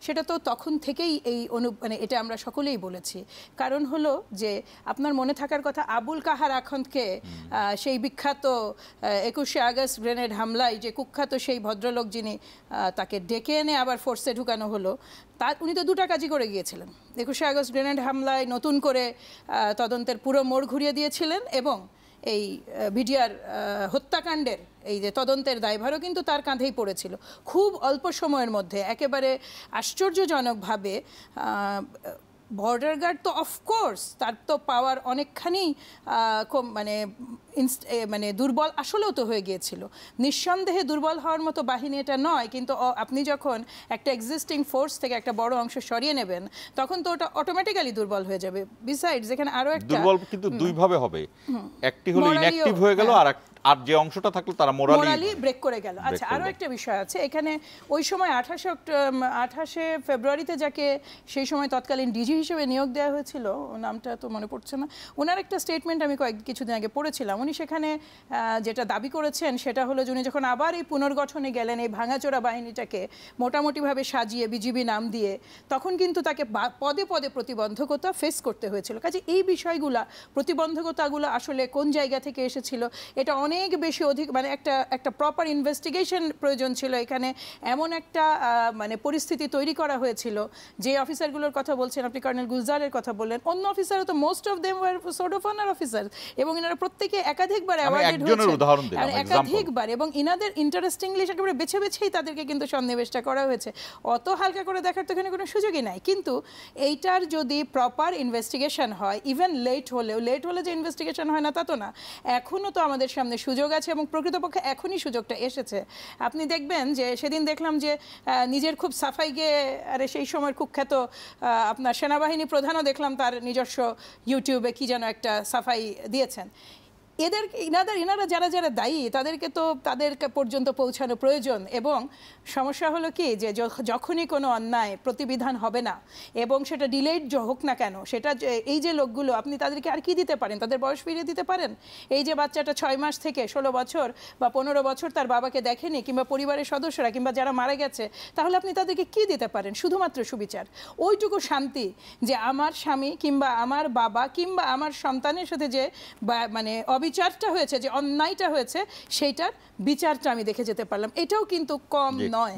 সেটা তো তখন থেকেই এই মানে এটা আমরা সকলেই বলেছি। কারণ হলো যে আপনার মনে থাকার কথা আবুল কাহার আখন্দকে সেই বিখ্যাত 21শে আগস্ট গ্রেনেড হামলায় যে কুখ্যাত সেই ভদ্রলোক যিনি তাকে ডেকে এনে আবার ফোর্সে ঢুকানো হলো, তার উনি তো দুটা কাজই করে গিয়েছিলেন। 21শে আগস্ট গ্রেনেড হামলায় নতুন করে তদন্তের পুরো মোড় ঘুরিয়ে দিয়েছিলেন এবং এই বিডিআর হত্যাকাণ্ডের এই যে তদন্তের দায়ভারও কিন্তু তার কাঁধেই পড়েছিল। খুব অল্প সময়ের মধ্যে একেবারে আশ্চর্যজনকভাবে বর্ডার গার্ড তো অফকোর্স তার তো পাওয়ার অনেকখানি মানে মানে দুর্বল আসলেও তো হয়ে গিয়েছিল। নিঃসন্দেহে দুর্বল হওয়ার মতো বাহিনী এটা নয়, কিন্তু আপনি যখন একটা এক্সিস্টিং ফোর্স থেকে একটা বড় অংশ সরিয়ে নেবেন তখন তো ওটা অটোমেটিক্যালি দুর্বল হয়ে যাবে। বিসাইডস এখানে আরো একটা দুর্বল কিন্তু দুই ভাবে হবে, একটি হলো ইনঅ্যাক্টিভ হয়ে গেল আর যে অংশটা থাকলো তারা মোরালি ব্রেক করে গেল। আচ্ছা, আরো একটা বিষয় আছে এখানে। ওই সময় 28শে ফেব্রুয়ারিতে যাকে সেই সময় তৎকালীন ডিজি হিসেবে নিয়োগ দেওয়া হয়েছিল, নামটা তো মনে পড়ছে না, ওনার একটা স্টেটমেন্ট আমি কিছুদিন আগে পড়েছিলাম। উনি সেখানে যেটা দাবি করেছেন সেটা হলো যে উনি যখন আবার এই পুনর্গঠনে গেলেন এই ভাঙাচোরা বাহিনীটাকে মোটামুটিভাবে সাজিয়ে বিজিবি নাম দিয়ে, তখন কিন্তু তাকে পদে পদে প্রতিবন্ধকতা ফেস করতে হয়েছিল। কাজে এই বিষয়গুলা প্রতিবন্ধকতাগুলো আসলে কোন জায়গা থেকে এসেছিল এটা অনেক বেশি মানে একটা প্রপার ইনভেস্টিগেশন প্রয়োজন ছিল। এখানে এমন একটা মানে পরিস্থিতি তৈরি করা হয়েছিল যে অফিসারগুলোর কথা বলছেন আপনি, কর্নেল গুলজারের কথা বললেন, অন্য অফিসারও তো most of them were sort of honour officer এবং এনারা প্রত্যেকে একাধিকবার অ্যাওয়ার্ডেড হয়েছেন, একাধিকবার, এবং ইনাদের ইন্টারেস্টিংলি একেবারে বেছে বেছেই তাদেরকে কিন্তু সন্নিবেশটা করা হয়েছে। অত হালকা করে দেখার তো এখানে কোনো সুযোগই নাই। কিন্তু এইটার যদি প্রপার ইনভেস্টিগেশন হয়, ইভেন লেট হলে যে ইনভেস্টিগেশন হয় না তা তো না, এখনও তো আমাদের সামনে সুযোগ আছে এবং প্রকৃতপক্ষে এখনই সুযোগটা এসেছে। আপনি দেখবেন যে সেদিন দেখলাম যে নিজের খুব সাফাই গিয়ে আরে সেই সময়ের কুখ্যাত আপনার সেনাবাহিনী প্রধানও দেখলাম তার নিজস্ব ইউটিউবে কি যেন একটা সাফাই দিয়েছেন। ইনারা যারা যারা দায়ী তাদেরকে তো তাদের পর্যন্ত পৌঁছানো প্রয়োজন। এবং সমস্যা হলো কি যে যখনই কোনো অন্যায় প্রতিবিধান হবে না এবং সেটা ডিলেড হোক না কেন, সেটা এই যে লোকগুলো আপনি তাদেরকে আর কি দিতে পারেন? তাদের বয়স ফিরিয়ে দিতে পারেন? এই যে বাচ্চাটা 6 মাস থেকে 16 বছর বা 15 বছর তার বাবাকে দেখেনি, কিংবা পরিবারের সদস্যরা কিংবা যারা মারা গেছে, তাহলে আপনি তাদেরকে কি দিতে পারেন? শুধুমাত্র সুবিচার, ওইটুকু শান্তি যে আমার স্বামী কিংবা আমার বাবা কিংবা আমার সন্তানের সাথে যে মানে বিচারটা হয়েছে, যে অন্যায়টা হয়েছে, সেইটার বিচারটা আমি দেখে যেতে পারলাম। এটাও কিন্তু কম নয়।